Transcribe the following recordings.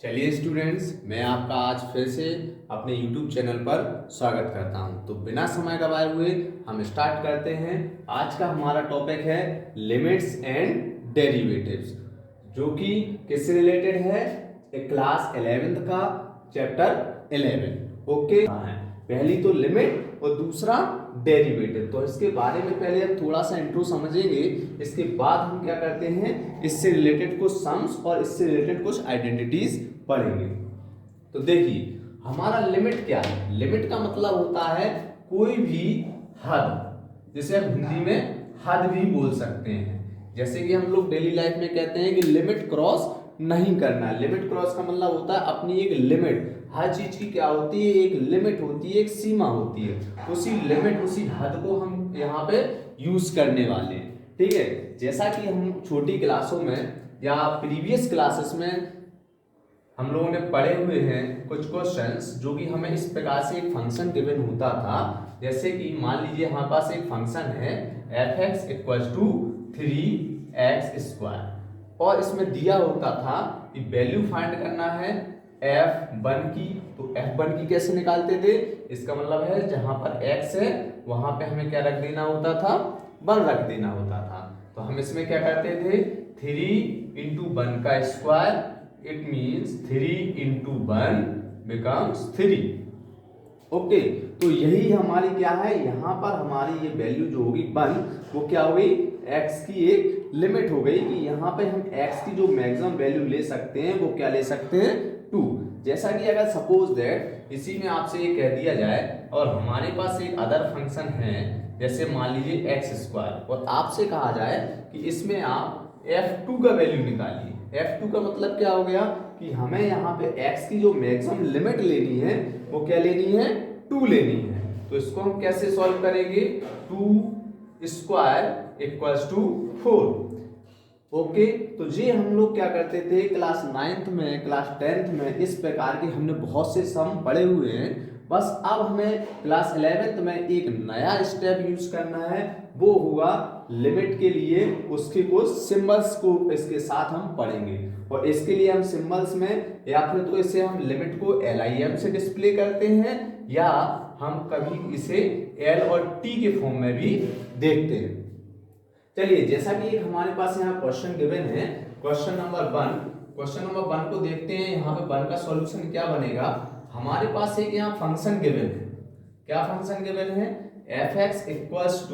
चलिए स्टूडेंट्स, मैं आपका आज फिर से अपने YouTube चैनल पर स्वागत करता हूं। तो बिना समय गवाए हुए हम स्टार्ट करते हैं। आज का हमारा टॉपिक है लिमिट्स एंड डेरिवेटिव्स, जो कि किससे रिलेटेड है? क्लास 11th का चैप्टर 11। ओके, पहली तो लिमिट और दूसरा डेरिवेटिव। तो इसके बारे में पहले हम थोड़ा सा इंट्रो समझेंगे, इसके बाद हम क्या करते हैं, इससे रिलेटेड कुछ सम्स और इससे रिलेटेड कुछ आइडेंटिटीज पढ़ेंगे। तो देखिए, हमारा लिमिट क्या है? लिमिट का मतलब होता है कोई भी हद, जिसे हम हिंदी में हद भी बोल सकते हैं। जैसे कि हम लोग डेली लाइफ में कहते हैं कि लिमिट क्रॉस नहीं करना। लिमिट क्रॉस का मतलब होता है अपनी एक लिमिट। हर चीज की क्या होती है? एक लिमिट होती है, एक सीमा होती है। उसी लिमिट, उसी हद को हम यहाँ पे यूज करने वाले हैं। ठीक है, जैसा कि हम छोटी क्लासों में या प्रीवियस क्लासेस में हम लोगों ने पढ़े हुए हैं कुछ क्वेश्चंस, जो कि हमें इस प्रकार से एक फंक्शन गिवन होता था। जैसे कि मान लीजिए हमारे पास एक फंक्शन है f(x) = 3x², और इसमें दिया होता था कि वैल्यू फाइंड करना है f1 की। तो f1 की कैसे निकालते थे? इसका मतलब है जहां पर x है वहां पे हमें क्या रख देना होता था? 1 रख देना होता था। तो हम इसमें क्या करते थे? 3 × 1 का square, it means 3 × 1 becomes 3। Okay, तो यही हमारी क्या है, यहाँ पर हमारी ये वैल्यू जो होगी 1, वो क्या हो गई? x की एक लिमिट हो गई कि यहाँ पे हम x की जो मैक्सिमम वैल्यू ले सकते हैं वो क्या ले सकते हैं? 2। जैसा कि अगर सपोज दैट इसी में आपसे ये कह दिया जाए और हमारे पास एक अदर फंक्शन है, जैसे मान लीजिए x², और आपसे कहा जाए कि इसमें आप f2 का वैल्यू निकालिए। f2 का मतलब क्या हो गया कि हमें यहाँ पे x की जो मैक्सिमम लिमिट लेनी है वो क्या लेनी है? 2 लेनी है। तो इसको हम कैसे सॉल्व करेंगे? 2² = 4। ओके, तो ये हम लोग क्या करते थे क्लास 9th में, क्लास 10th में, इस प्रकार के हमने बहुत से सम पढ़े हुए हैं। बस अब हमें क्लास 11th में एक नया स्टेप यूज करना है, वो होगा लिमिट के लिए उसके कुछ सिंबल्स को इसके साथ हम पढ़ेंगे। और इसके लिए हम सिंबल्स में या फिर तो इसे हम लिमिट को LIM से डिस्प्ले करते हैं, या हम कभी इसे L और T के फॉर्म में भी देखते हैं। चलिए, जैसा कि एक हमारे पास यहाँ क्वेश्चन गिवन है, क्वेश्चन नंबर 1 को देखते हैं। यहाँ पे 1 का सॉल्यूशन क्या बनेगा? हमारे पास एक यहाँ फंक्शन गिवन है। क्या फंक्शन गिवन है? f(x) =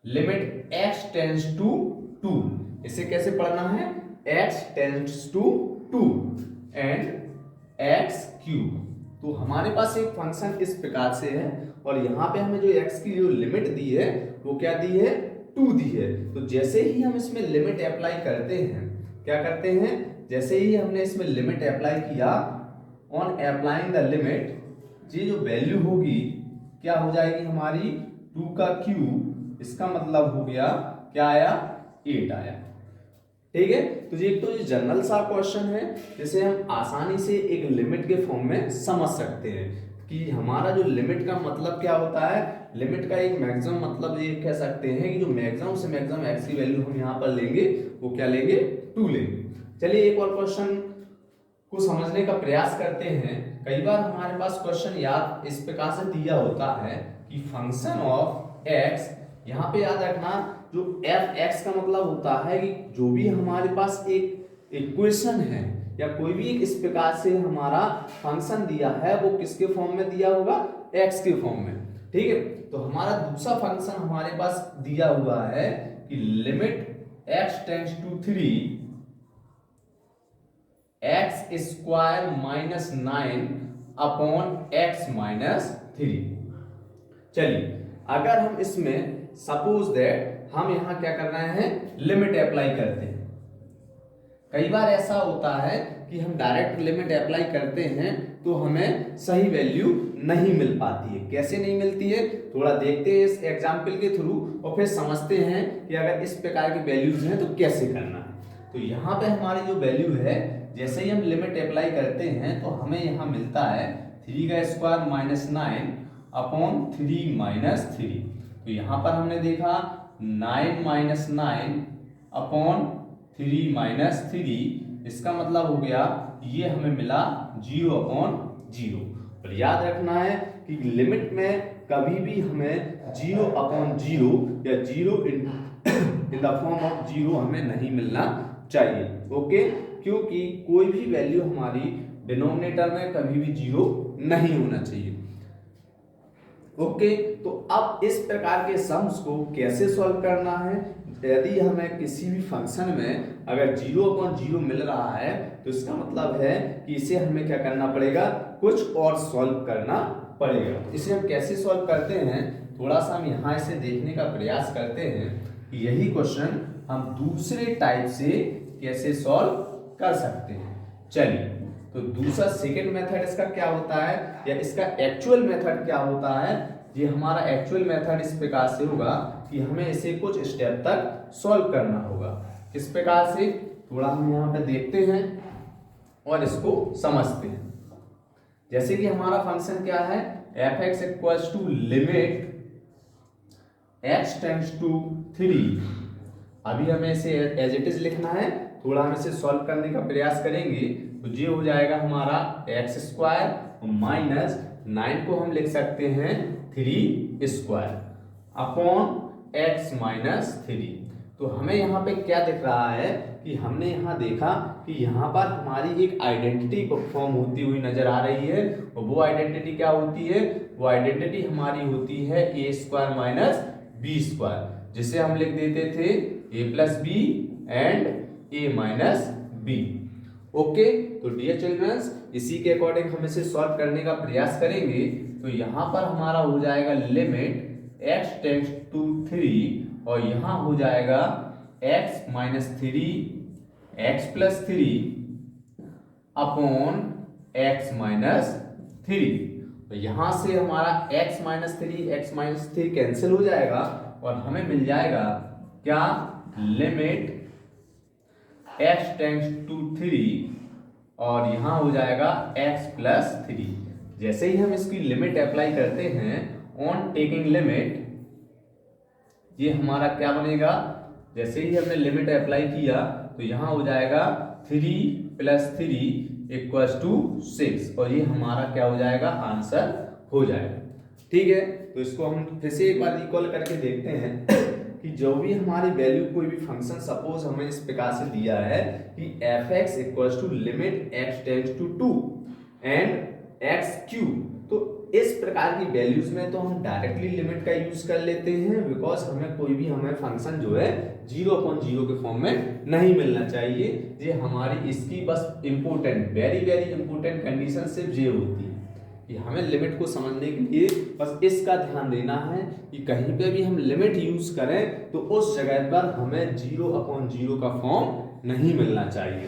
limit x tends to 2। इसे कैसे पढ़ना है? x tends to 2 and x3। तो हमारे पास एक फंक्शन इस प्रकार से है, और यहाँ पे हमें जो x की जो लिमिट दी है वो क्या दी है? 2 दी है। तो जैसे ही हम इसमें लिमिट अप्लाई करते हैं, क्या करते हैं? जैसे ही हमने इसमें लिमिट अप्लाई किया, ऑन अप्लाइंग द लिमिट, ये जो वैल्यू होगी क्या हो जाएगी हमारी? 2 का क्यूब। इसका मतलब हो गया क्या आया? 8 आया। ठीक है, तो ये एक तो ये जनरल सा क्वेश्चन है, जिसे हम आसानी से एक लिमिट के फॉर्म में समझ सकते हैं कि हमारा जो लिमिट का मतलब क्या होता है। लिमिट का एक मैक्सिमम मतलब ये कह सकते हैं कि जो मैक्सिमम से मैक्सिमम x की वैल्यू हम यहाँ पर लेंगे वो क्या लेंगे? 2 लेंगे। चलिए, एक और क्वेश्चन को समझने का प्रयास करते हैं। कई बार हमारे पास क्वेश्चन याद इस प्रकार से दिया होता है कि फंक्शन ऑफ x, यहाँ पे याद रखना जो f(x) का मतलब होता है कि जो भी हमारे पास एक इक्वेशन है या कोई भी एक इस प्रकार से हमारा फंक्शन दिया है, वो किसके फॉर्म में दिया होगा? x के फॉर्म में। ठीक है, तो हमारा दूसरा फंक्शन हमारे पास दिया हुआ है कि limit x tends to 3 x² - 9 upon x - 3। चलिए, अगर हम इसमें सपोज दैट हम यहां क्या कर रहे हैं? लिमिट अप्लाई करते हैं। कई बार ऐसा होता है कि हम डायरेक्ट लिमिट अप्लाई करते हैं तो हमें सही वैल्यू नहीं मिल पाती है। कैसे नहीं मिलती है? थोड़ा देखते हैं इस एग्जाम्पल के थ्रू, और फिर समझते हैं कि अगर इस प्रकार की वैल्यूज हैं तो कैसे करना है। तो यहाँ पे हमारी जो वैल्यू है, जैसे ही हम लिमिट अप्लाई करते हैं तो हमें यहाँ मिलता है 3² - 9 अपॉन 3 - 3। तो यहाँ पर हमने देखा 9 - 9 अपॉन 3 माइनस 3, इसका मतलब हो गया ये हमें मिला 0/0। और याद रखना है कि लिमिट में कभी भी हमें 0/0 या 0 इन द फॉर्म ऑफ 0 हमें नहीं मिलना चाहिए। ओके, क्योंकि कोई भी वैल्यू हमारी डिनोमिनेटर में कभी भी 0 नहीं होना चाहिए। ओके, तो अब इस प्रकार के सम्स को कैसे सॉल्व करना है। यदि हमें किसी भी फंक्शन में अगर 0/0 मिल रहा है तो इसका मतलब है कि इसे हमें क्या करना पड़ेगा, कुछ और सॉल्व करना पड़ेगा। इसे हम कैसे सॉल्व करते हैं, थोड़ा सा हम यहाँ इसे देखने का प्रयास करते हैं कि यही क्वेश्चन हम दूसरे टाइप से कैसे सॉल्व कर सकते हैं। चलिए, तो दूसरा सेकेंड मेथड इसका क्या होता है या इसका एक्चुअल मेथड क्या होता है। ये हमारा एक्चुअल मेथड इस प्रकार से होगा कि हमें इसे कुछ स्टेप तक सॉल्व करना होगा। किस प्रकार से, थोड़ा हम यहाँ पे देखते हैं और इसको समझते हैं। जैसे कि हमारा फंक्शन क्या है, f(x) equals to limit x tends to 3। अभी हमें इसे एज इट इज लिखना है, थोड़ा हम इसे सॉल्व करने का प्रयास करेंगे तो ये हो जाएगा हमारा x² माइनस 9 को हम लिख सकते हैं 3² अपॉन x माइनस 3। तो हमें यहाँ पे क्या दिख रहा है कि हमने यहाँ देखा कि यहाँ पर हमारी एक आइडेंटिटी फॉर्म होती हुई नजर आ रही है, और वो आइडेंटिटी क्या होती है, वो आइडेंटिटी हमारी होती है a² माइनस b², जिसे हम लिख देते थे a plus B and a minus B. Okay, तो डियर चिल्ड्रंस, इसी के अकॉर्डिंग हम इसे सॉल्व करने का प्रयास करेंगे। तो यहाँ पर हमारा हो जाएगा लिमिट x टेंड्स टू 3 और यहाँ हो जाएगा x minus 3 x plus 3 upon x minus 3। तो यहाँ से हमारा x माइनस 3 कैंसिल हो जाएगा और हमें मिल जाएगा क्या, लिमिट x टेंड्स टू 3 और यहाँ हो जाएगा x प्लस 3। जैसे ही हम इसकी लिमिट अप्लाई करते हैं ऑन टेकिंग लिमिट, ये हमारा क्या बनेगा, जैसे ही हमने लिमिट अप्लाई किया तो यहाँ हो जाएगा 3 प्लस 3 इक्वल्स टू 6 और ये हमारा क्या हो जाएगा, आंसर हो जाएगा। ठीक है, तो इसको हम फिर से एक बार रिकॉल करके देखते हैं कि जो भी हमारी वैल्यू कोई भी फंक्शन सपोज हमें इस प्रकार से दिया है कि f(x) equals to limit x tends to 2 and x3, तो इस प्रकार की वैल्यूज में तो हम डायरेक्टली लिमिट का यूज कर लेते हैं, बिकॉज हमें कोई भी हमें फंक्शन जो है 0/0 के फॉर्म में नहीं मिलना चाहिए। ये हमारी इसकी बस important, very very important condition सिर्फ ये होती है कि हमें लिमिट को समझने के लिए बस इसका ध्यान देना है कि कहीं पे भी हम लिमिट यूज करें तो उस जगह पर हमें 0/0 का फॉर्म नहीं मिलना चाहिए।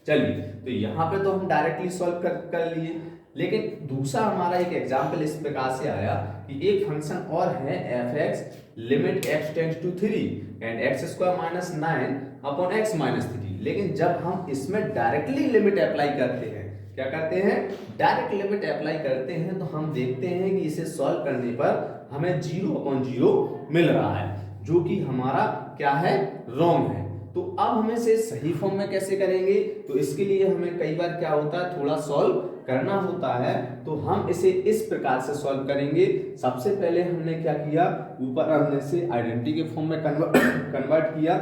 चलिए, तो यहाँ पे तो हम डायरेक्टली सॉल्व कर लिए, लेकिन दूसरा हमारा एक एग्जाम्पल इस प्रकार से आया कि एक फंक्शन और है f(x) limit x tends to 3 and x² minus 9 upon x minus 3। लेकिन जब हम इसमें डायरेक्टली लिमिट अप्लाई करते हैं, क्या करते हैं, डायरेक्ट लिमिट अप्लाई करते हैं, तो हम देखते हैं कि इसे सॉल्व करने पर हमें 0/0 मिल रहा है, जो कि हमारा क्या है, रॉन्ग है। तो अब हम इसे सही फॉर्म में कैसे करेंगे, तो इसके लिए हमें कई बार क्या होता है, थोड़ा सॉल्व करना होता है। तो हम इसे इस प्रकार से सॉल्व करेंगे। सबसे पहले हमने क्या किया, ऊपर हमने इसे आइडेंटिटी के फॉर्म में कन्वर्ट किया,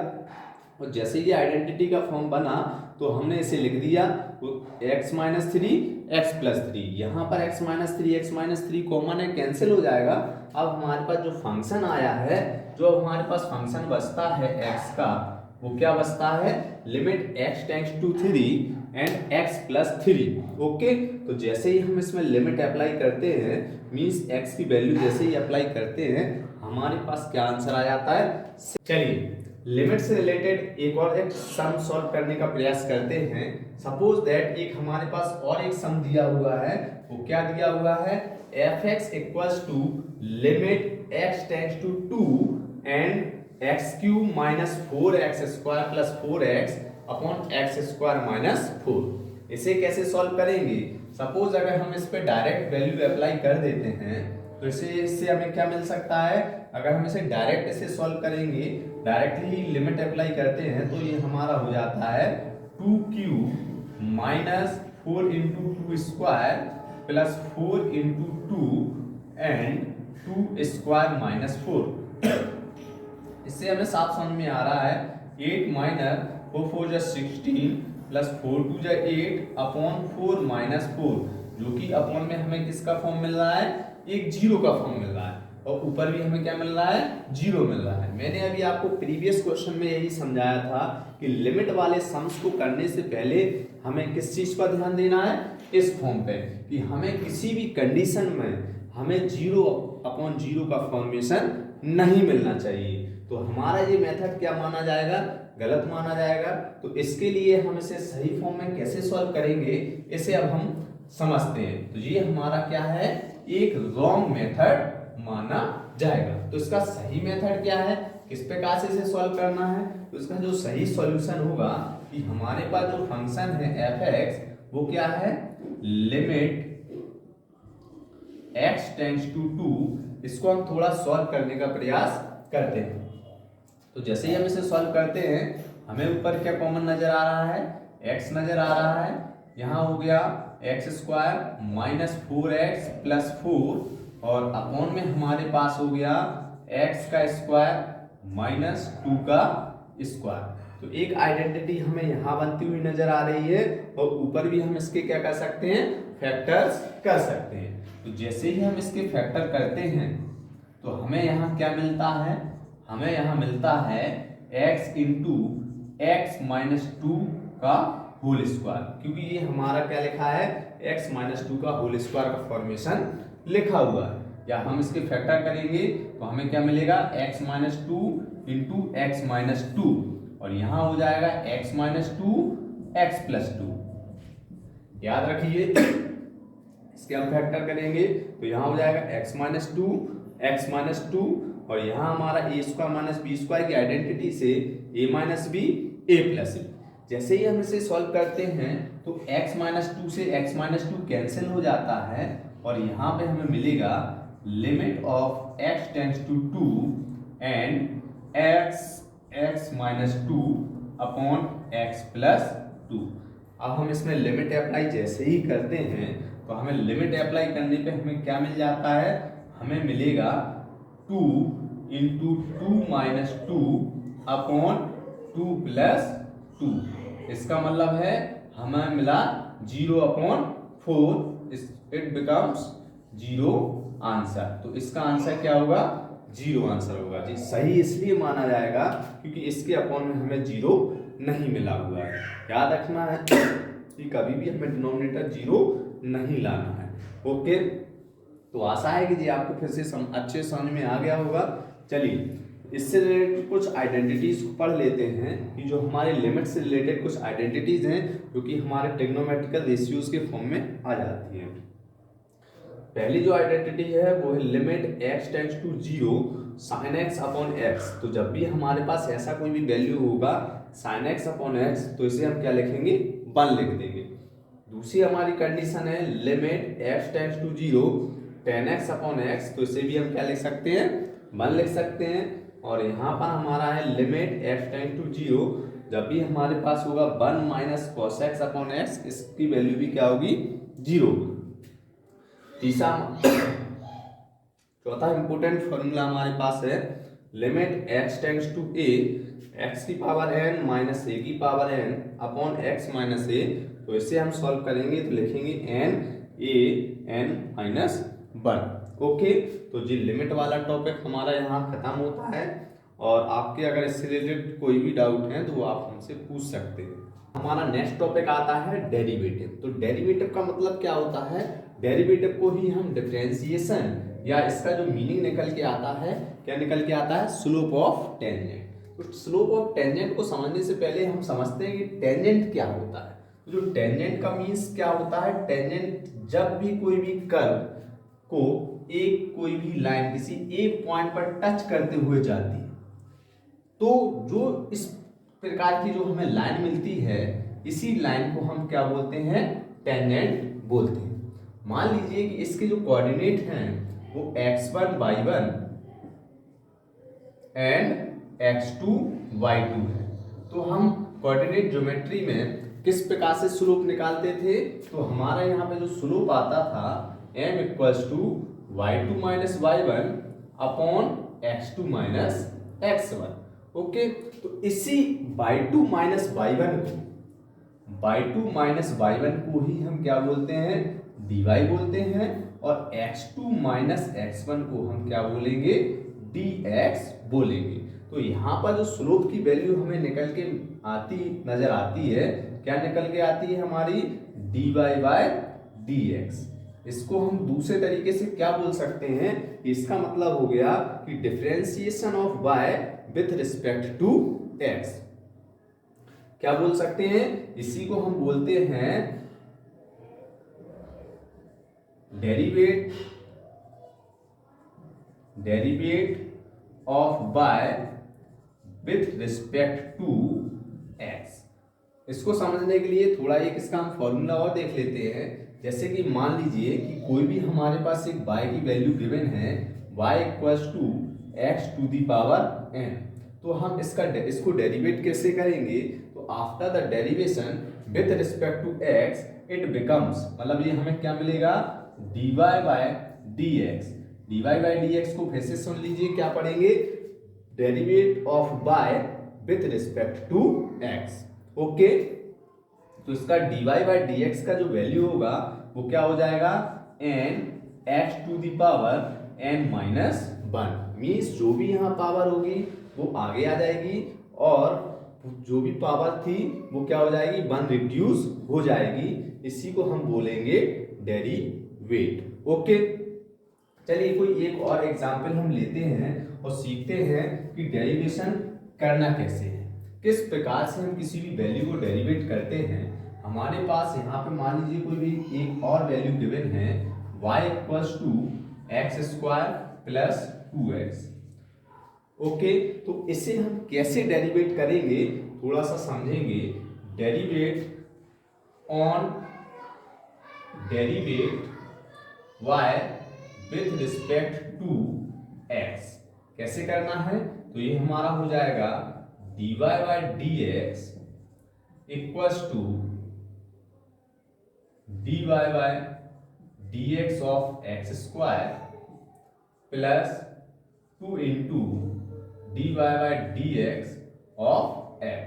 और जैसे ये आइडेंटिटी का फॉर्म बना तो हमने इसे लिख दिया x माइनस 3 x प्लस 3। यहाँ पर x माइनस 3 कॉमन है, कैंसिल हो जाएगा। अब हमारे पास जो फंक्शन आया है, जो हमारे पास फंक्शन बचता है x का, वो क्या बचता है, limit x tends to 3 and x plus 3। Okay, तो जैसे ही हम इसमें लिमिट अप्लाई करते हैं, मीन्स x की वैल्यू जैसे ही अप्लाई करते हैं, हमारे पास क्या आंसर आ जाता है। चलिए, लिमिट से रिलेटेड एक और एक सम सॉल्व करने का प्रयास करते हैं। सपोज दैट एक हमारे पास और एक सम दिया हुआ है, वो क्या दिया हुआ है, f(x) equals to limit x tends to 2 and x³ minus 4x² plus 4x upon x² minus 4। इसे कैसे सॉल्व करेंगे, सपोज अगर हम इस पे डायरेक्ट वैल्यू अप्लाई कर देते हैं तो इससे हमें क्या मिल सकता है, अगर हम इसे डायरेक्ट इसे सॉल्व करेंगे, डायरेक्टली लिमिट अप्लाई करते हैं तो ये हमारा हो जाता है 2 minus 4 into 2 square plus 4 into 2 and 2 square minus 4। इससे हमें साफ समझ में आ रहा है 8 माइनस 4 4 जा 16 प्लस 4 2 जा 8 अपॉन 4 माइनस 4, जो कि अपॉन में हमें किसका फॉर्म मिल रहा है, एक जीरो का फॉर्म मिल रहा है, और ऊपर भी हमें क्या मिल रहा है, जीरो मिल रहा है। मैंने अभी आपको प्रीवियस क्वेश्चन में यही समझाया था कि लिमिट वाले सम्स को करने से पहले हमें किस चीज पर ध्यान देना है, इस फॉर्म पे, कि हमें किसी भी कंडीशन में हमें जीरो अपॉन जीरो का फॉर्मेशन नहीं मिलना चाहिए। तो हमारा ये मेथड क्या माना जाएगा, गलत माना जाएगा। तो इसके लिए हम इसे सही फॉर्म में कैसे सॉल्व करेंगे, इसे अब हम समझते हैं। तो ये हमारा क्या है, एक रॉन्ग मेथड माना जाएगा। तो इसका सही मेथड क्या है, किस प्रकार से इसे सॉल्व करना है, तो इसका जो सही सॉल्यूशन होगा कि हमारे पास जो फंक्शन है f(x) वो क्या है, लिमिट x टेंड्स टू 2। इसको हम थोड़ा सॉल्व करने का प्रयास करते हैं। तो जैसे ही हम इसे सॉल्व करते हैं, हमें ऊपर क्या कॉमन नजर आ रहा है, x नजर आ रहा है। यहाँ हो गया x square minus 4x plus 4, और अपॉन में हमारे पास हो गया x का स्क्वायर माइनस 2 का स्क्वायर। तो एक आइडेंटिटी हमें यहाँ बनती हुई नजर आ रही है, और ऊपर भी हम इसके क्या कर सकते हैं, फैक्टर्स कर सकते हैं। तो जैसे ही हम इसके फैक्टर करते हैं तो हमें यहाँ क्या मिलता है, हमें यहाँ मिलता है x इंटू एक्स माइनस 2 का होल स्क्वायर, क्योंकि ये हमारा क्या लिखा है, x माइनस 2 का होल स्क्वायर का फॉर्मेशन लिखा हुआ है। या हम इसके फैक्टर करेंगे तो हमें क्या मिलेगा, x minus 2 into x minus 2, और यहाँ हो जाएगा x माइनस 2 एक्स प्लस 2। याद रखिए इसके हम फैक्टर करेंगे तो यहाँ हो जाएगा x माइनस 2 एक्स माइनस 2, और यहाँ हमारा A square minus B square की आइडेंटिटी से a minus B A plus B. जैसे ही हम इसे सॉल्व करते हैं तो x माइनस 2 से x माइनस 2 कैंसिल हो जाता है, और यहाँ पे हमें मिलेगा limit of x tends to 2 and x minus 2 upon x plus 2। अब हम इसमें लिमिट अप्लाई जैसे ही करते हैं तो हमें लिमिट अप्लाई करने पे हमें क्या मिल जाता है, हमें मिलेगा 2 इंटू 2 माइनस 2 अपॉन 2 प्लस 2। इसका मतलब है हमें मिला 0 अपॉन 4, इट बिकम्स 0 आंसर। तो इसका आंसर क्या होगा, 0 आंसर होगा जी। सही इसलिए माना जाएगा क्योंकि इसके अपॉन में हमें 0 नहीं मिला हुआ है। याद रखना है कि कभी भी हमें डिनोमिनेटर 0 नहीं लाना है। ओके, तो आशा है कि जी आपको फिर से अच्छे समझ में आ गया होगा। चलिए इससे रिलेटेड कुछ आइडेंटिटीज पढ़ लेते हैं कि जो हमारे लिमिट से रिलेटेड कुछ आइडेंटिटीज हैं जो कि हमारे ट्रिग्नोमेट्रिकल रेशियोज के फॉर्म में आ जाती हैं। पहली जो आइडेंटिटी है वो है limit x tends to 0 sin x upon x। तो जब भी हमारे पास ऐसा कोई भी वैल्यू होगा sin x अपॉन x तो इसे हम क्या लिखेंगे, 1 लिख देंगे। दूसरी हमारी कंडीशन है limit x tends to 0 tan x upon x, तो इसे भी हम क्या लिख सकते हैं, 1 लिख सकते हैं। और यहाँ पर हमारा है लिमिट x टेंड्स टू 0, जब भी हमारे पास होगा 1 minus cos x upon x, इसकी वैल्यू भी क्या होगी, 0। तीसरा चौथा इंपोर्टेंट फॉर्मूला हमारे पास है limit x tends to a x की पावर n माइनस a की power n upon x minus a। तो इसे हम सॉल्व करेंगे तो लिखेंगे n a n minus 1। Okay, तो जी लिमिट वाला टॉपिक हमारा यहाँ खत्म होता है, और आपके अगर इससे रिलेटेड कोई भी डाउट है तो वो आप हमसे पूछ सकते हैं। हमारा नेक्स्ट टॉपिक आता है डेरिवेटिव। तो डेरिवेटिव का मतलब क्या होता है, डेरिवेटिव को ही हम डिफरेंशिएशन या इसका जो मीनिंग निकल के आता है, क्या निकल के आता है, स्लोप ऑफ टेंजेंट। तो स्लोप ऑफ टेंजेंट को समझने से पहले हम समझते हैं कि टेंजेंट क्या होता है। तो जो टेंजेंट का मीन्स क्या होता है, टेंजेंट जब भी कोई भी कर्व को एक कोई भी लाइन किसी एक पॉइंट पर टच करते हुए जाती है, तो जो इस प्रकार की जो हमें लाइन मिलती है, इसी लाइन को हम क्या बोलते हैं, टेंजेंट बोलते हैं। मान लीजिए कि इसके जो कोऑर्डिनेट हैं वो x1y1 एंड x2 y2 है। तो हम कोऑर्डिनेट ज्योमेट्री में किस प्रकार से स्लोप निकालते थे? तो हमारा यहाँ पे जो स्लोप आता था m equals to y2 minus y1 upon x2 minus x1। Okay, तो इसी y2 माइनस y1 को ही हम क्या बोलते हैं? dy बोलते हैं, और x2 माइनस x1 को हम क्या बोलेंगे? dx बोलेंगे। तो यहाँ पर जो स्लोप की वैल्यू हमें निकल के नजर आती है, क्या निकल के आती है हमारी? dy by dx। इसको हम दूसरे तरीके से क्या बोल सकते हैं? इसका मतलब हो गया कि differentiation of y with respect to x। क्या बोल सकते हैं? इसी को हम बोलते हैं derivate of y with respect to x। इसको समझने के लिए थोड़ा एक इसका हम फॉर्मूला और देख लेते हैं। जैसे कि मान लीजिए कि कोई भी हमारे पास एक y की वैल्यू गिवन है, y equals to x to the power n। तो हम इसको डेरिवेट कैसे करेंगे? तो after the derivation with respect to x it becomes, मतलब ये हमें क्या मिलेगा? dy by dx। dy by dx को फिर से सुन लीजिए, क्या पढ़ेंगे? Derivative of y with respect to x। Okay, तो इसका dy बाय dx का जो वैल्यू होगा वो क्या हो जाएगा? n x to the power n minus 1। Means जो भी यहाँ पावर होगी वो आगे आ जाएगी, और जो भी पावर थी वो क्या हो जाएगी? 1 रिड्यूस हो जाएगी। इसी को हम बोलेंगे डेरिवेट। ओके, चलिए कोई एक और एग्जाम्पल हम लेते हैं और सीखते हैं कि डेरिवेशन करना कैसे है, किस प्रकार से हम किसी भी वैल्यू को डेरिवेट करते हैं। हमारे पास यहाँ पे मान लीजिए कोई भी एक और वैल्यू गिवन है, y equals to X square plus 2x। Okay, तो इसे हम कैसे डेरिवेट करेंगे थोड़ा सा समझेंगे। Derivate y with respect to x कैसे करना है? तो ये हमारा हो जाएगा dy by dx equals to dy by dx of X square plus 2 into dy by dx of x।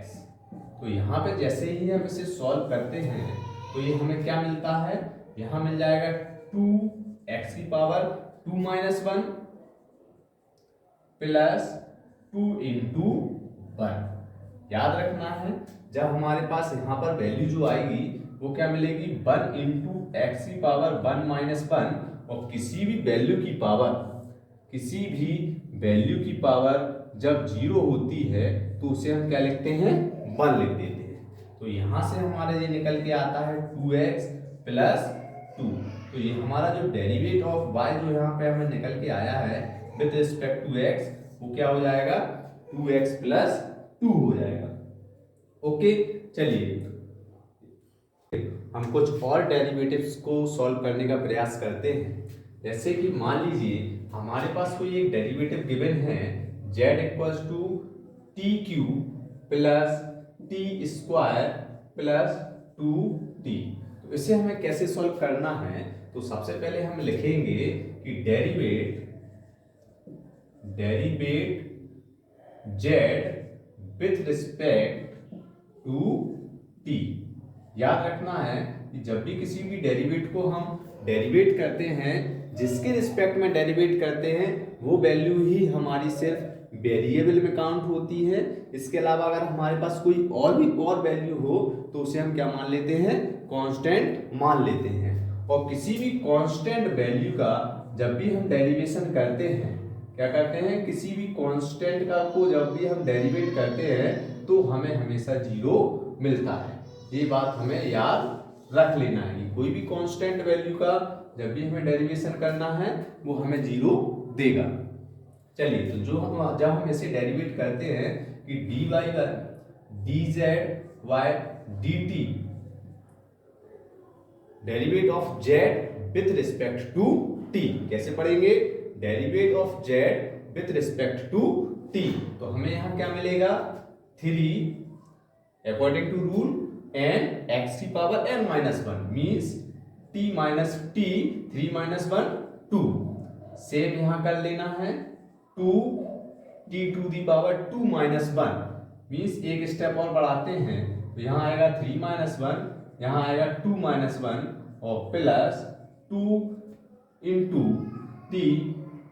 तो यहाँ पे जैसे ही हम इसे सॉल्व करते हैं तो ये हमें क्या मिलता है? यहाँ मिल जाएगा 2x की पावर 2 माइनस 1 प्लस 2 इंटू 1। याद रखना है, जब हमारे पास यहाँ पर वैल्यू जो आएगी वो क्या मिलेगी? 1 इंटू एक्स की पावर 1 माइनस 1। और किसी भी वैल्यू की पावर जब 0 होती है तो उसे हम क्या लिखते हैं? 1 लिख देते हैं। तो यहाँ से हमारे ये निकल के आता है 2x प्लस 2। तो ये हमारा जो डेरिवेट ऑफ y जो यहाँ पे हमें निकल के आया है विद रिस्पेक्ट टू x, वो क्या हो जाएगा? 2x प्लस 2 हो जाएगा। ओके, चलिए हम कुछ और डेरिवेटिव्स को सॉल्व करने का प्रयास करते हैं। जैसे कि मान लीजिए हमारे पास कोई एक डेरिवेटिव गिवन है, z equals to T cube plus T square plus 2t। तो इसे हमें कैसे सॉल्व करना है? तो सबसे पहले हम लिखेंगे कि derivate z with respect to t। याद रखना है कि जब भी किसी भी डेरिवेट को हम डेरिवेट करते हैं, जिसके रिस्पेक्ट में डेरिवेट करते हैं वो वैल्यू ही हमारी सिर्फ वेरिएबल में काउंट होती है। इसके अलावा अगर हमारे पास कोई और वैल्यू हो तो उसे हम क्या मान लेते हैं? कांस्टेंट मान लेते हैं। और किसी भी कांस्टेंट वैल्यू का जब भी हम डेरिवेशन करते हैं, क्या करते हैं? किसी भी कांस्टेंट का को जब भी हम डेरिवेट करते हैं तो हमें हमेशा 0 मिलता है। ये बात हमें याद रख लेना है। कोई भी कांस्टेंट वैल्यू का जब भी हमें डेरिवेशन करना है वो हमें 0 देगा। चलिए, तो जब हम इसे डेरिवेट करते हैं कि dy by dz y dt, derivative of z with respect to t कैसे पढ़ेंगे? Derivative of Z with respect to T. तो हमें यहाँ क्या मिलेगा 3 according to rule N X की power N minus one means T minus T 3 minus 1 2। Same यहाँ कर लेना है 2 T to the power 2 minus 1 means एक स्टेप और बढ़ाते हैं तो यहाँ आएगा 3 माइनस 1, यहाँ आएगा 2 माइनस 1 और प्लस 2 इंटू टी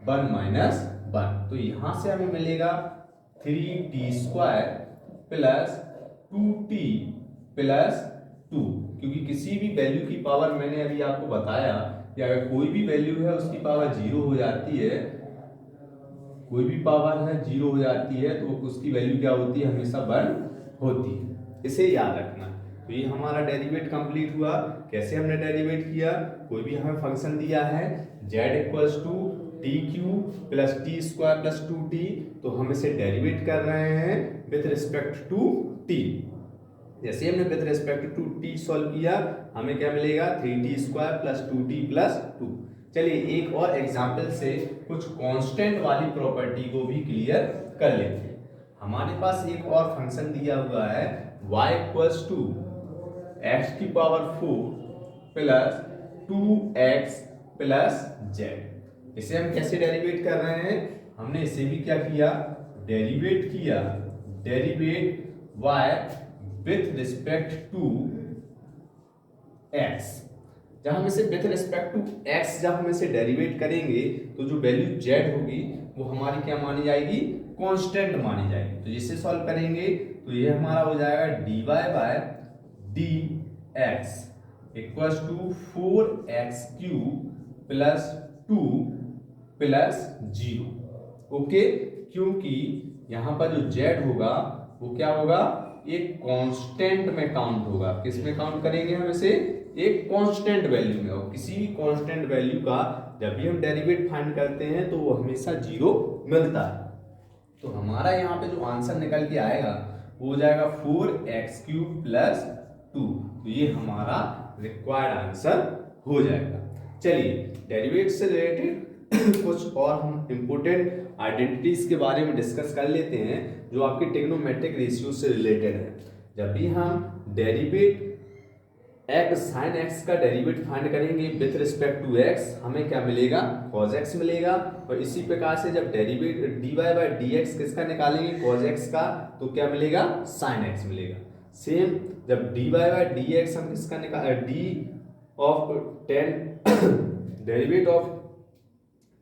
1 माइनस 1। तो यहाँ से हमें मिलेगा 3t square plus 2t plus 2, क्योंकि किसी भी वैल्यू की पावर मैंने अभी आपको बताया कि अगर कोई भी वैल्यू है उसकी पावर 0 हो जाती है, कोई भी पावर है 0 हो जाती है तो उसकी वैल्यू क्या होती है, हमेशा 1 होती है। इसे याद रखना। तो ये हमारा डेरिवेट कंप्लीट हुआ। कैसे हमने डेरिवेट किया, कोई भी हमें फंक्शन दिया है z equals to T cube plus T square plus 2t, तो हम इसे डेरिवेट कर रहे हैं विथ रिस्पेक्ट टू t। जैसे हमने with respect to t solve किया हमें क्या मिलेगा 3t square plus 2t plus 2। चलिए एक और एग्जाम्पल से कुछ कांस्टेंट वाली प्रॉपर्टी को भी क्लियर कर लेते हैं। हमारे पास एक और फंक्शन दिया हुआ है y इक्वल्स टू एक्स की power 4 plus 2x plus z। इसे हम कैसे डेरिवेट कर रहे हैं, हमने इसे भी क्या किया, डेरिवेट किया, derivate y with respect to x। जब हम इसे विथ रिस्पेक्ट टू x जब हम इसे डेरिवेट करेंगे तो जो वैल्यू z होगी वो हमारी क्या मानी जाएगी, कांस्टेंट मानी जाएगी। तो जिसे सॉल्व करेंगे तो ये हमारा हो जाएगा dy by dx equals to 4x cube plus 2 plus 0। ओके, क्योंकि यहाँ पर जो z होगा वो क्या होगा, एक कांस्टेंट में काउंट होगा। किस में काउंट करेंगे हम इसे, एक कांस्टेंट वैल्यू में। और किसी भी कांस्टेंट वैल्यू का जब भी हम डेरिवेट फाइंड करते हैं तो वो हमेशा 0 मिलता है। तो हमारा यहाँ पे जो आंसर निकल के आएगा वो हो जाएगा 4x क्यूब प्लस 2। तो ये हमारा रिक्वायर्ड आंसर हो जाएगा। चलिए डेरिवेट से रिलेटेड कुछ और हम इंपोर्टेंट आइडेंटिटीज के बारे में डिस्कस कर लेते हैं जो आपके ट्रिग्नोमेट्रिक रेशियो से रिलेटेड है। जब भी हम डेरिवेट x sin x का डेरिवेट फाइंड करेंगे विथ रिस्पेक्ट टू x हमें क्या मिलेगा, cos x मिलेगा। और इसी प्रकार से जब डेरिवेट dy बाय dx किसका निकालेंगे, cos x का, तो क्या मिलेगा, sin x मिलेगा। सेम जब dy बाय dx हम किसका निकाल d of 10 derivative of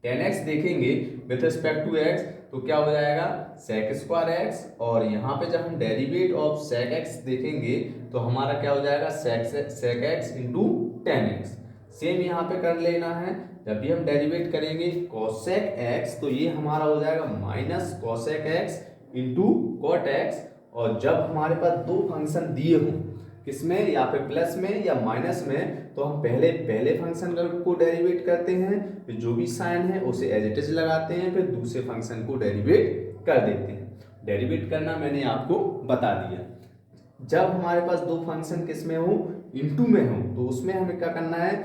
10x देखेंगे विथ रिस्पेक्ट टू x तो क्या हो जाएगा sec स्क्वायर x, और यहाँ पे जब हम डेरिवेट ऑफ sec x देखेंगे तो हमारा क्या हो जाएगा sec x into 10x। Same यहाँ पे कर लेना है, जब भी हम डेरिवेट करेंगे cosec x तो ये हमारा हो जाएगा minus cosec x into cot x। और जब हमारे पास दो फंक्शन दिए हों, किसमें, या फिर प्लस में या माइनस में, तो हम पहले फंक्शन को डेरिवेट करते हैं, फिर जो भी साइन है उसे एज इट इज लगाते हैं, फिर दूसरे फंक्शन को डेरिवेट कर देते हैं। डेरिवेट करना मैंने आपको बता दिया। जब हमारे पास दो फंक्शन किसमें हो, इनटू में हो, तो उसमें हमें क्या करना है,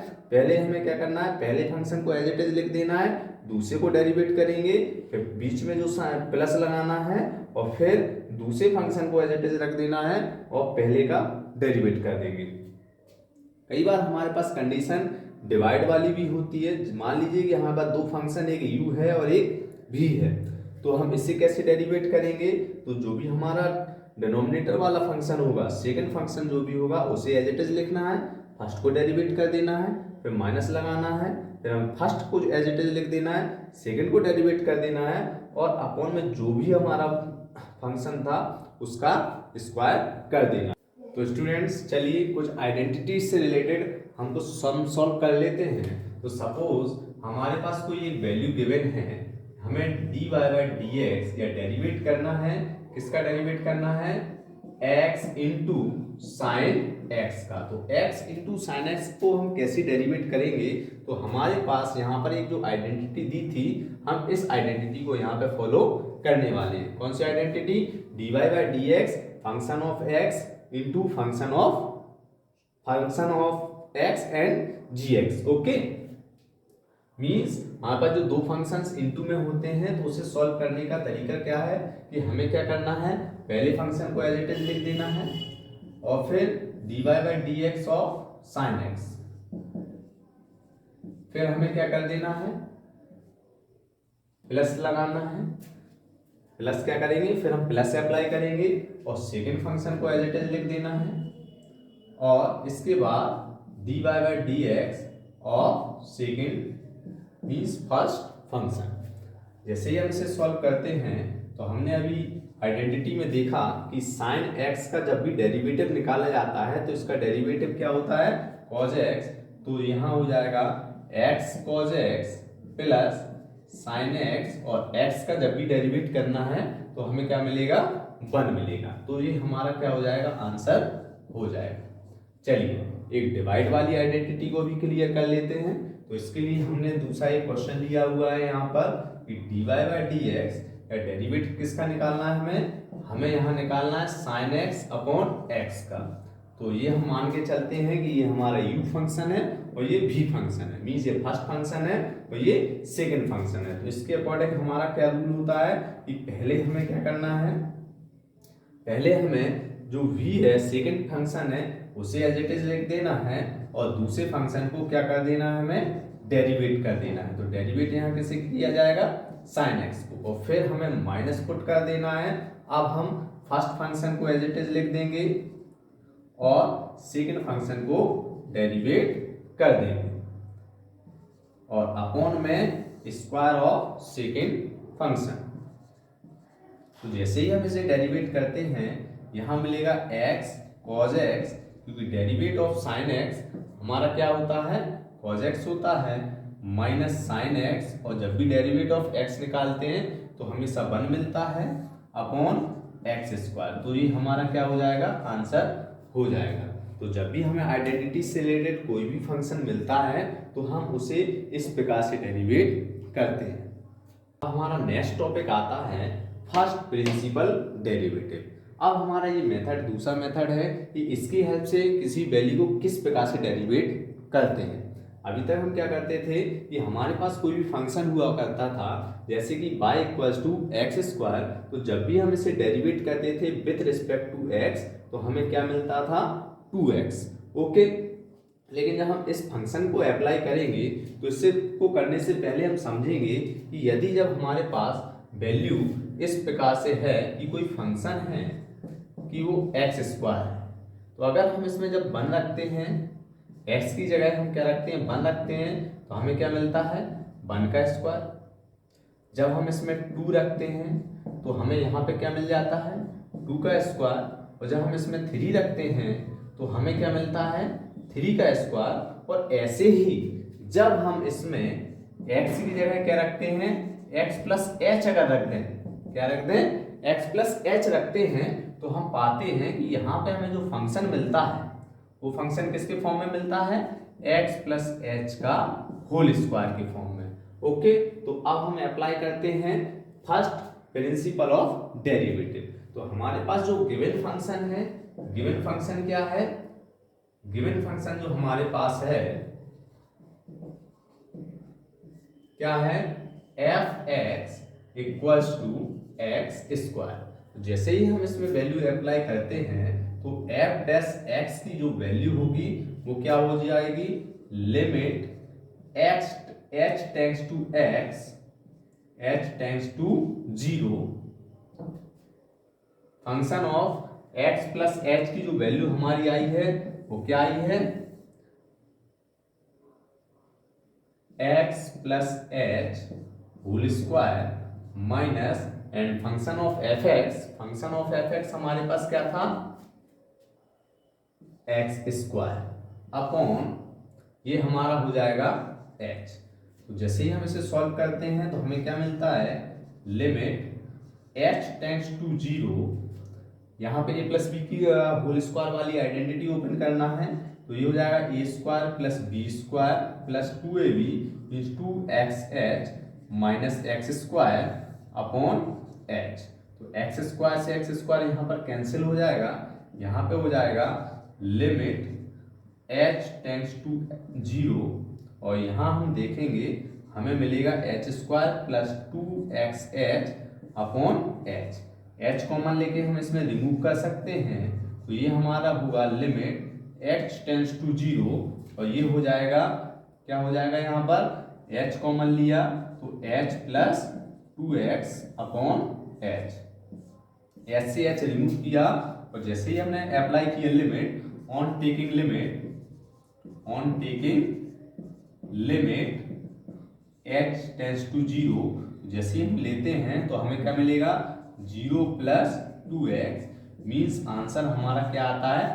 पहले फंक्शन को एज इट इज लिख देना है, दूसरे को डेरिवेट करेंगे, फिर बीच में जो प्लस लगाना है और फिर दूसरे फंक्शन को एज इट इज रख देना है और पहले का डेरिवेट कर देंगे। कई बार हमारे पास कंडीशन डिवाइड वाली भी होती है। मान लीजिए कि हमारे पास दो फंक्शन, एक u है और एक v है, तो हम इससे कैसे डेरिवेट करेंगे, तो जो भी हमारा डिनोमिनेटर वाला फंक्शन होगा, सेकंड फंक्शन जो भी होगा उसे एज इट इज लिखना है, फर्स्ट को डेरिवेट कर देना है, फिर माइनस लगाना है, फिर हम फर्स्ट को एज इट इज लिख देना है, सेकंड को डेरिवेट कर देना है और अपॉन में जो भी हमारा फंक्शन था उसका स्क्वायर कर देना। तो स्टूडेंट्स चलिए कुछ आइडेंटिटीज से रिलेटेड हम तो सम सॉल्व कर लेते हैं। तो सपोज हमारे पास कोई एक वैल्यू गिवन है, हमें dy बाय dx या डेरिवेट करना है, किसका डेरिवेट करना है, x इंटू साइन x का। तो x इंटू साइन x को हम कैसे डेरिवेट करेंगे, तो हमारे पास यहाँ पर एक जो आइडेंटिटी दी थी, हम इस आइडेंटिटी को यहाँ पे फॉलो करने वाले हैं। कौन सी identity, dy by dx function of x into function of x and gx। Okay, means हमारे पास जो दो फंक्शंस इनटू में होते हैं तो उसे सॉल्व करने का तरीका क्या है कि हमें क्या करना है, पहले फंक्शन को एज इट इज लिख देना है और फिर dy by D x of sine x, फिर हमें क्या कर देना है, प्लस लगाना है। प्लस क्या करेंगे, फिर हम प्लस अप्लाई करेंगे और सेकेंड फंक्शन को एज इट इज लिख देना है और इसके बाद dy by D x of second means first function. जैसे ही हम इसे सॉल्व करते हैं तो हमने अभी आइडेंटिटी में देखा कि साइन एक्स का जब भी डेरिवेटिव निकाला जाता है तो इसका डेरिवेटिव क्या होता है, cos x। तो यहाँ हो जाएगा x cos x plus sign x और x का जब भी डेरिवेट करना है तो हमें क्या मिलेगा, 1 मिलेगा। तो ये हमारा क्या हो जाएगा, आंसर हो जाएगा। चलिए एक डिवाइड वाली आइडेंटिटी को भी क्लियर कर लेते हैं। तो इसके लिए हमने दूसरा एक क्वेश्चन लिया हुआ है यहाँ पर कि dy बाई डी एक्स का डेरिवेटिव किसका निकालना है, हमें यहाँ निकालना है साइन x अपॉन x का। तो ये हम मान के चलते हैं कि ये हमारा u फंक्शन है और ये v फंक्शन है, मीन्स ये फर्स्ट फंक्शन है और ये सेकंड फंक्शन है। तो इसके अकॉर्डिंग हमारा क्या रूल होता है कि पहले हमें क्या करना है, पहले हमें जो v है सेकंड फंक्शन है उसे एज इट इज लिख देना है और दूसरे फंक्शन को क्या कर देना है, हमें डेरिवेट कर देना है। तो डेरिवेट यहाँ कैसे किया जाएगा, साइन एक्स को, और फिर हमें माइनस पुट कर देना है। अब हम फर्स्ट फंक्शन को एज इट इज लिख देंगे और सेकंड फंक्शन को डेरिवेट कर देंगे और अपॉन में स्क्वायर ऑफ सेकंड फंक्शन। तो जैसे ही हम इसे डेरिवेट करते हैं यहाँ मिलेगा x cos x, क्योंकि डेरिवेट ऑफ साइन x हमारा क्या होता है, cos x होता है माइनस साइन x, और जब भी डेरिवेट ऑफ x निकालते हैं तो हमेशा 1 मिलता है अपॉन एक्स स्क्वायर। तो ये हमारा क्या हो जाएगा, आंसर हो जाएगा। तो जब भी हमें आइडेंटिटी से रिलेटेड कोई भी फंक्शन मिलता है तो हम उसे इस प्रकार से डेरिवेट करते हैं। हमारा नेक्स्ट टॉपिक आता है फर्स्ट प्रिंसिपल डेरिवेटिव। अब हमारा ये मेथड दूसरा मेथड है कि इसकी हेल्प से किसी वैल्यू को किस प्रकार से डेरिवेट करते हैं। अभी तक हम क्या करते थे कि हमारे पास कोई भी फंक्शन हुआ करता था जैसे कि y equals to X square, तो जब भी हम इसे डेरिवेट करते थे विथ रिस्पेक्ट टू x तो हमें क्या मिलता था, 2x। ओके, लेकिन जब हम इस फंक्शन को अप्लाई करेंगे तो इससे को करने से पहले हम समझेंगे कि यदि जब हमारे पास वैल्यू इस प्रकार से है कि कोई फंक्शन है कि वो एक्स स्क्वायर है, तो अगर हम इसमें जब 1 रखते हैं, x की जगह हम क्या रखते हैं, 1 रखते हैं, तो हमें क्या मिलता है, 1 का स्क्वायर। जब हम इसमें 2 रखते हैं तो हमें यहाँ पे क्या मिल जाता है, 2 का स्क्वायर। और जब हम इसमें 3 रखते हैं तो हमें क्या मिलता है, 3 का स्क्वायर। और ऐसे ही जब हम इसमें x की जगह क्या रखते हैं, x प्लस एच अगर रख दें, क्या रख दें, x प्लस एच रखते हैं, तो हम पाते हैं कि यहाँ पे हमें जो फंक्शन मिलता है वो फंक्शन किसके फॉर्म में मिलता है, x प्लस एच का होल स्क्वायर के फॉर्म में। ओके, तो अब हम अप्लाई करते हैं फर्स्ट प्रिंसिपल ऑफ डेरिवेटिव। तो हमारे पास जो गिवन फंक्शन है, गिवन फंक्शन क्या है, गिवन फंक्शन जो हमारे पास है क्या है, F X equals to X square. जैसे ही हम इसमें वैल्यू अप्लाई करते हैं तो एफ डैश एक्स की जो वैल्यू होगी वो क्या हो जाएगी, limit X H tends to X, H tends to 0, function of X plus H की जो वैल्यू हमारी आई है वो क्या आई है, X plus H whole square minus and function of F X, function of F X हमारे पास क्या था, एक्स स्क्वायर अपॉन ये हमारा हो जाएगा एच। तो जैसे ही हम इसे सॉल्व करते हैं तो हमें क्या मिलता है, लिमिट एच टेंड्स टू 0, यहाँ पे ए प्लस बी की होल स्क्वायर वाली आइडेंटिटी ओपन करना है, तो ये हो जाएगा A square plus B square plus 2ab means 2xh minus X square upon H. तो एक्स स्क्वायर से एक्स स्क्वायर यहाँ पर कैंसिल हो जाएगा, यहाँ पे हो जाएगा लिमिट h टेंड्स टू 0, और यहाँ हम देखेंगे हमें मिलेगा H square plus 2xh upon H. H common लेके हम इसमें रिमूव कर सकते हैं, तो ये हमारा होगा लिमिट h टेंड्स टू 0, और ये हो जाएगा, क्या हो जाएगा यहाँ पर h कॉमन लिया तो h plus 2x upon h, h से h रिमूव किया, और जैसे ही हमने अप्लाई किया limit on taking limit h tends to 0, जैसे ही हम लेते हैं तो हमें क्या मिलेगा 0 प्लस 2x, मीन्स आंसर हमारा क्या आता है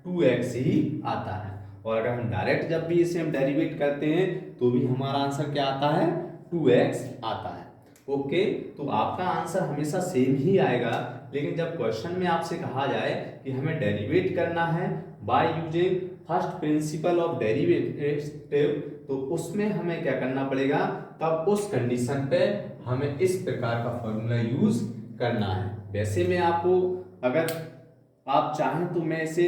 2x ही आता है। और अगर हम डायरेक्ट जब भी इसे हम डेरिवेट करते हैं तो भी हमारा आंसर क्या आता है 2x आता है। ओके, तो आपका आंसर हमेशा सेम ही आएगा, लेकिन जब क्वेश्चन में आपसे कहा जाए कि हमें डेरिवेट करना है by using first principle of derivative, तो उसमें हमें क्या करना पड़ेगा, तब उस कंडीशन पे हमें इस प्रकार का फॉर्मूला यूज करना है। वैसे मैं आपको, अगर आप चाहें तो मैं इसे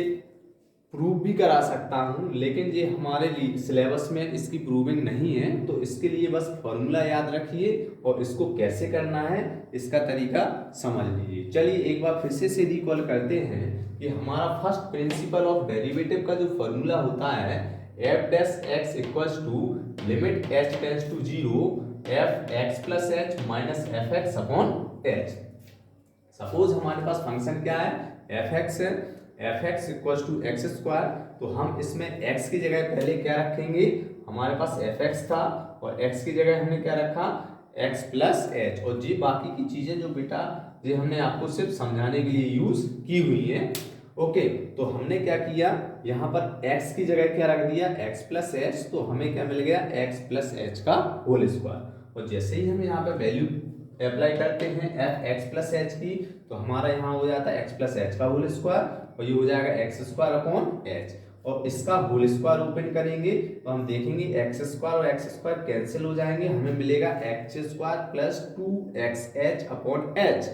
प्रूव भी करा सकता हूं, लेकिन ये हमारे लिए सिलेबस में इसकी प्रूविंग नहीं है, तो इसके लिए बस फॉर्मूला याद रखिए और इसको कैसे करना है इसका तरीका समझ लीजिए। चलिए एक बार फिर से रिकॉल करते हैं कि हमारा फर्स्ट प्रिंसिपल ऑफ डेरिवेटिव का जो फॉर्मूला होता है F dash X equals to limit H tends to 0 F X plus H minus F X upon H. Suppose हमारे पास फंक्शन क्या है एफ एक्स है, F X equals to X square, तो हम इसमें x की जगह पहले क्या रखेंगे, हमारे पास एफ एक्स था और x की जगह हमने क्या रखा x प्लस एच, और जी बाकी की चीजें जो बेटा ये हमने आपको सिर्फ समझाने के लिए यूज की हुई है। ओके, तो हमने क्या किया, यहाँ पर x की जगह क्या रख दिया x प्लस एच, तो हमें क्या मिल गया x प्लस एच का होल स्क्वायर, और जैसे ही हम यहाँ पे वैल्यू अप्लाई करते हैं एफ एक्स प्लस एच की, तो हमारा यहाँ हो जाता है एक्स प्लस एच का होल स्क्वायर, और ये हो जाएगा एक्स स्क्वायर अपॉन एच, और इसका होल स्क्वायर ओपन करेंगे तो हम देखेंगे एक्स स्क्वायर और एक्स स्क्वायर कैंसिल हो जाएंगे, हमें मिलेगा x square plus 2xh upon H.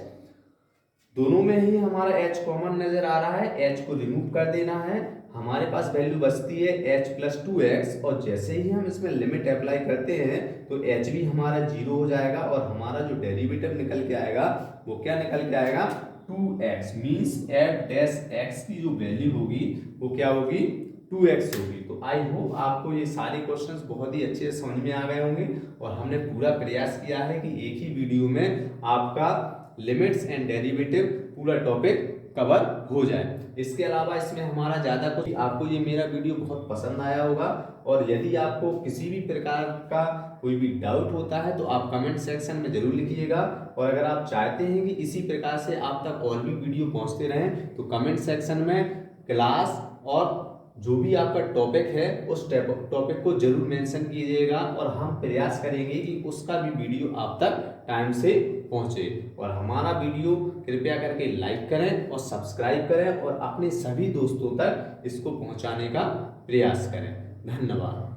दोनों में ही हमारा h कॉमन नजर आ रहा है, h को रिमूव कर देना है, हमारे पास वैल्यू बचती है h प्लस 2x, और जैसे ही हम इसमें लिमिट अप्लाई करते हैं तो h भी हमारा 0 हो जाएगा, और हमारा जो डेरिवेटिव निकल के आएगा वो क्या निकल के आएगा 2x, means f dash x की जो वैल्यू होगी वो क्या होगी 2x होगी। तो आई होप आपको ये सारे क्वेश्चंस बहुत ही अच्छे से समझ में आ गए होंगे, और हमने पूरा प्रयास किया है कि एक ही वीडियो में आपका लिमिट्स एंड डेरिवेटिव पूरा टॉपिक कवर हो जाए। इसके अलावा इसमें हमारा ज़्यादा कुछ, आपको ये मेरा वीडियो बहुत पसंद आया होगा, और यदि आपको किसी भी प्रकार का कोई भी डाउट होता है तो आप कमेंट सेक्शन में जरूर लिखिएगा, और अगर आप चाहते हैं कि इसी प्रकार से आप तक और भी वीडियो पहुंचते रहें तो कमेंट सेक्शन में क्लास और जो भी आपका टॉपिक है उस टॉपिक को जरूर मेंशन कीजिएगा, और हम प्रयास करेंगे कि उसका भी वीडियो आप तक टाइम से पहुंचे। और हमारा वीडियो कृपया करके लाइक करें और सब्सक्राइब करें, और अपने सभी दोस्तों तक इसको पहुंचाने का प्रयास करें। धन्यवाद।